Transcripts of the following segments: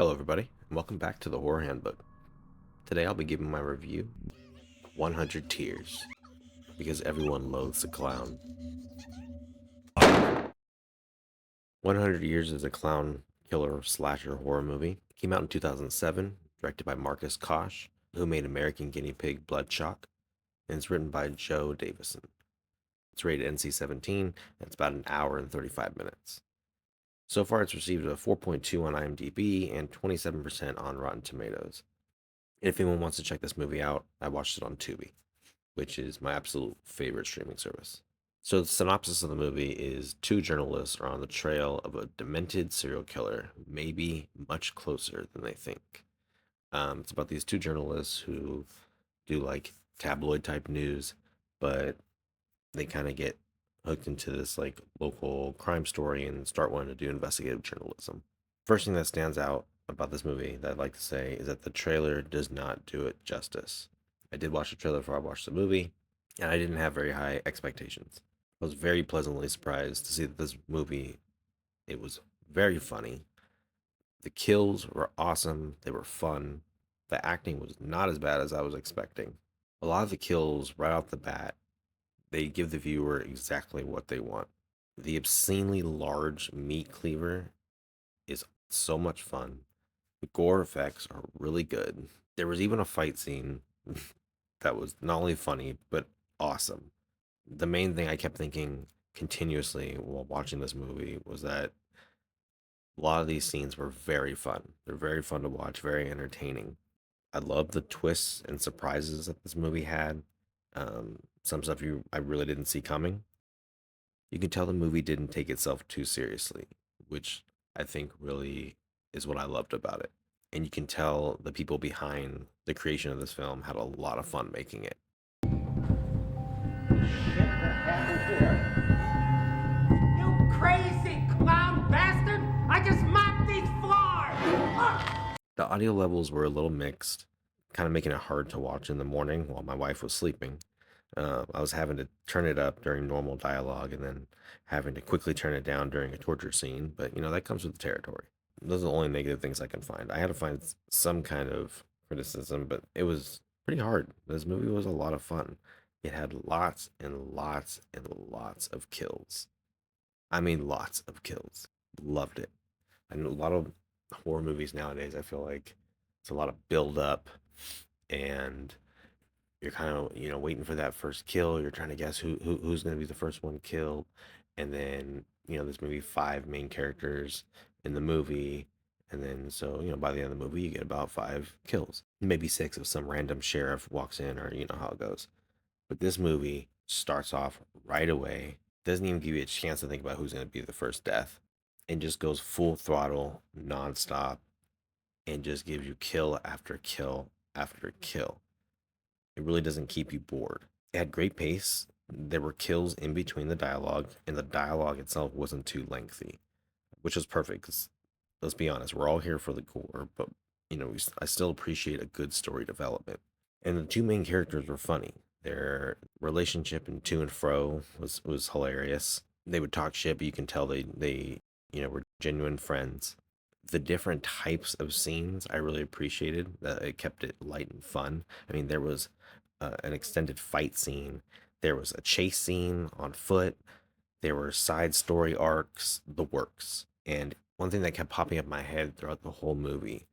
Hello, everybody, and welcome back to the Horror Handbook. Today I'll be giving my review of 100 Tears, because everyone loathes a clown. 100 Years is a clown killer slasher horror movie. It came out in 2007, directed by Marcus Kosh, who made American Guinea Pig Bloodshot, and it's written by Joe Davison. It's rated NC-17, and it's about an hour and 35 minutes. So far, it's received a 4.2 on IMDb and 27% on Rotten Tomatoes. And if anyone wants to check this movie out, I watched it on Tubi, which is my absolute favorite streaming service. So the synopsis of the movie is two journalists are on the trail of a demented serial killer, maybe much closer than they think. It's about these two journalists who do like tabloid type news, but they kind of get hooked into this like local crime story and start wanting to do investigative journalism. First thing that stands out about this movie that I'd like to say is that the trailer does not do it justice. I did watch the trailer before I watched the movie, and I didn't have very high expectations. I was very pleasantly surprised to see that this movie, it was very funny. The kills were awesome. They were fun. The acting was not as bad as I was expecting. A lot of the kills right off the bat, they give the viewer exactly what they want. The obscenely large meat cleaver is so much fun. The gore effects are really good. There was even a fight scene that was not only funny, but awesome. The main thing I kept thinking continuously while watching this movie was that a lot of these scenes were very fun. They're very fun to watch, very entertaining. I love the twists and surprises that this movie had. Some stuff I really didn't see coming. You can tell the movie didn't take itself too seriously, which I think really is what I loved about it. And you can tell the people behind the creation of this film had a lot of fun making it. Shit, what happened here? You crazy clown bastard! I just mopped these floors! The audio levels were a little mixed, kind of making it hard to watch in the morning while my wife was sleeping. I was having to turn it up during normal dialogue and then having to quickly turn it down during a torture scene, but that comes with the territory. Those are the only negative things I can find. I had to find some kind of criticism, but it was pretty hard. This movie was a lot of fun. It had lots and lots and lots of kills. I mean, lots of kills. Loved it. I know a lot of horror movies nowadays, I feel like it's a lot of build up and you're kind of waiting for that first kill. You're trying to guess who's going to be the first one killed, and then there's maybe five main characters in the movie, and then so by the end of the movie you get about five kills, maybe six if some random sheriff walks in, or how it goes. But this movie starts off right away, doesn't even give you a chance to think about who's going to be the first death, and just goes full throttle nonstop and just gives you kill after kill after kill. It really doesn't keep you bored. It had great pace. There were kills in between the dialogue, and the dialogue itself wasn't too lengthy, which was perfect because let's be honest, we're all here for the gore, but I still appreciate a good story development. And the two main characters were funny. Their relationship and to and fro was hilarious. They would talk shit, but you can tell they were genuine friends. The different types of scenes I really appreciated. That it kept it light and fun. I mean, there was an extended fight scene. There was a chase scene on foot. There were side story arcs, the works. And one thing that kept popping up in my head throughout the whole movie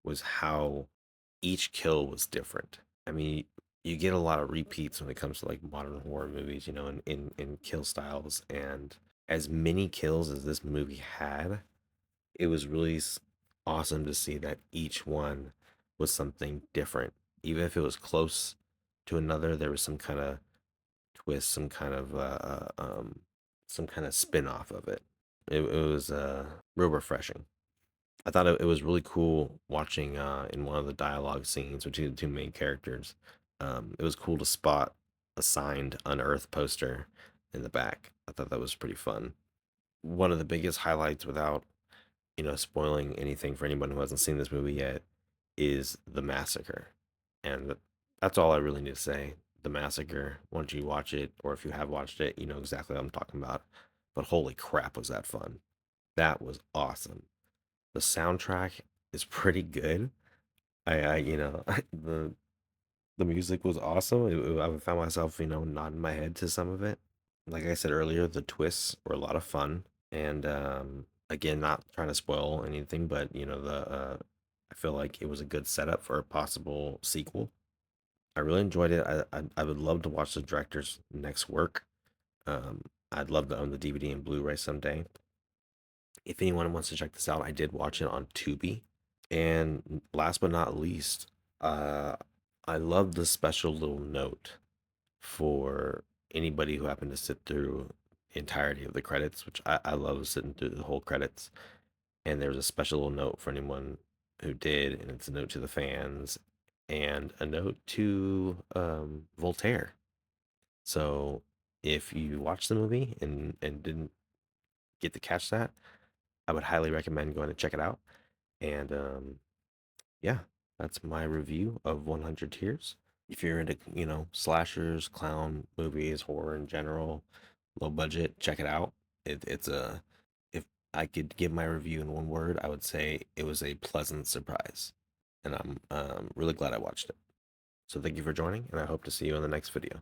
was how each kill was different. I mean, you get a lot of repeats when it comes to like modern horror movies, in kill styles. And as many kills as this movie had, it was really awesome to see that each one was something different. Even if it was close to another, there was some kind of twist, some kind of spin off of it. It was real refreshing. I thought it was really cool watching in one of the dialogue scenes between the two main characters. It was cool to spot a signed Unearthed poster in the back. I thought that was pretty fun. One of the biggest highlights, without spoiling anything for anyone who hasn't seen this movie yet, is the massacre. And that's all I really need to say. The massacre, once you watch it, or if you have watched it, you know exactly what I'm talking about. But holy crap, was that fun! That was awesome. The soundtrack is pretty good. The music was awesome. I found myself, nodding my head to some of it. Like I said earlier, the twists were a lot of fun. And again, not trying to spoil anything, but I feel like it was a good setup for a possible sequel. I really enjoyed it. I would love to watch the director's next work. Um, I'd love to own the DVD and Blu-ray someday. If anyone wants to check this out, I did watch it on Tubi. And last but not least, uh, I love the special little note for anybody who happened to sit through the entirety of the credits, which I love sitting through the whole credits. And there's a special little note for anyone who did, and it's a note to the fans and a note to Voltaire. So if you watched the movie and didn't get to catch that, I would highly recommend going to check it out. And yeah, that's my review of 100 Tears. If you're into, slashers, clown movies, horror in general, low budget, check it out. It's a, if I could give my review in one word, I would say it was a pleasant surprise. And I'm really glad I watched it. So thank you for joining, and I hope to see you in the next video.